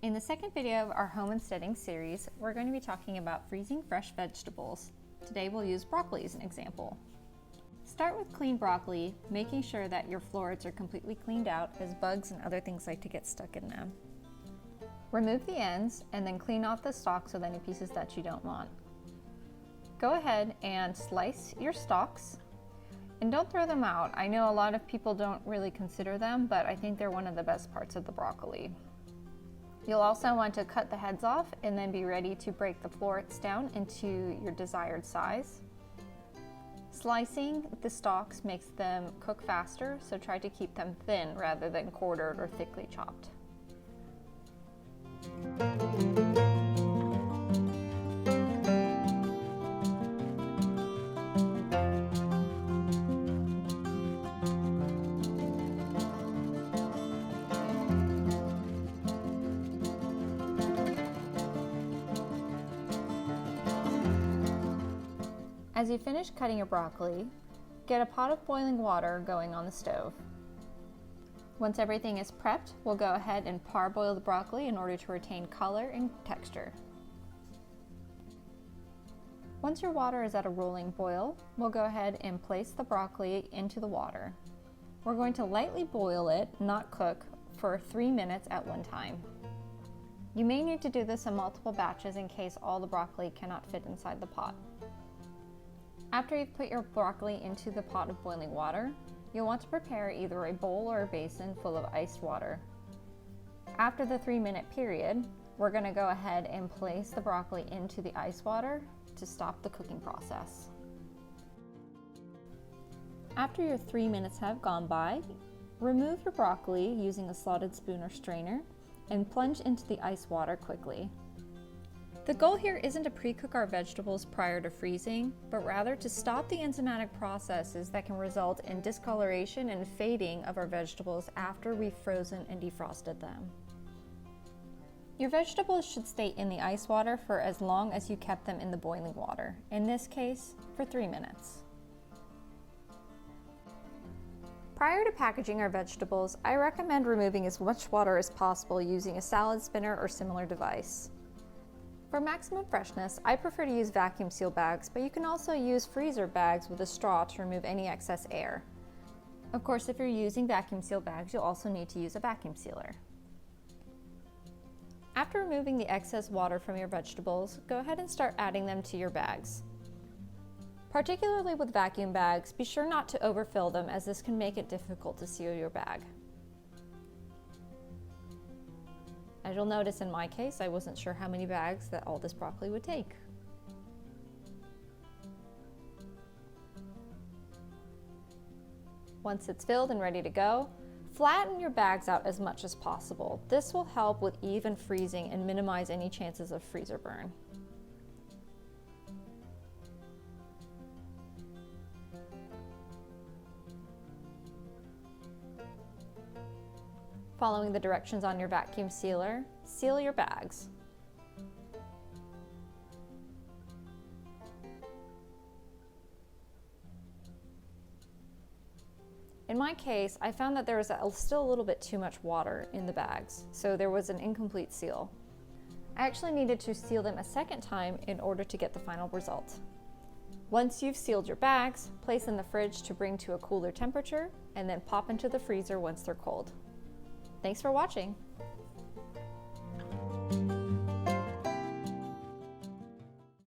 In the second video of our homesteading series, we're going to be talking about freezing fresh vegetables. Today we'll use broccoli as an example. Start with clean broccoli, making sure that your florets are completely cleaned out as bugs and other things like to get stuck in them. Remove the ends and then clean off the stalks with any pieces that you don't want. Go ahead and slice your stalks and don't throw them out. I know a lot of people don't really consider them, but I think they're one of the best parts of the broccoli. You'll also want to cut the heads off and then be ready to break the florets down into your desired size. Slicing the stalks makes them cook faster, so try to keep them thin rather than quartered or thickly chopped. As you finish cutting your broccoli, get a pot of boiling water going on the stove. Once everything is prepped, we'll go ahead and parboil the broccoli in order to retain color and texture. Once your water is at a rolling boil, we'll go ahead and place the broccoli into the water. We're going to lightly boil it, not cook, for 3 minutes at one time. You may need to do this in multiple batches in case all the broccoli cannot fit inside the pot. After you've put your broccoli into the pot of boiling water, you'll want to prepare either a bowl or a basin full of iced water. After the 3-minute period, we're going to go ahead and place the broccoli into the ice water to stop the cooking process. After your 3 minutes have gone by, remove your broccoli using a slotted spoon or strainer and plunge into the ice water quickly. The goal here isn't to pre-cook our vegetables prior to freezing, but rather to stop the enzymatic processes that can result in discoloration and fading of our vegetables after we've frozen and defrosted them. Your vegetables should stay in the ice water for as long as you kept them in the boiling water, in this case, for 3 minutes. Prior to packaging our vegetables, I recommend removing as much water as possible using a salad spinner or similar device. For maximum freshness, I prefer to use vacuum seal bags, but you can also use freezer bags with a straw to remove any excess air. Of course, if you're using vacuum seal bags, you'll also need to use a vacuum sealer. After removing the excess water from your vegetables, go ahead and start adding them to your bags. Particularly with vacuum bags, be sure not to overfill them as this can make it difficult to seal your bag. As you'll notice in my case, I wasn't sure how many bags that all this broccoli would take. Once it's filled and ready to go, flatten your bags out as much as possible. This will help with even freezing and minimize any chances of freezer burn. Following the directions on your vacuum sealer, seal your bags. In my case, I found that there was still a little bit too much water in the bags, so there was an incomplete seal. I actually needed to seal them a second time in order to get the final result. Once you've sealed your bags, place in the fridge to bring to a cooler temperature, and then pop into the freezer once they're cold. Thanks for watching.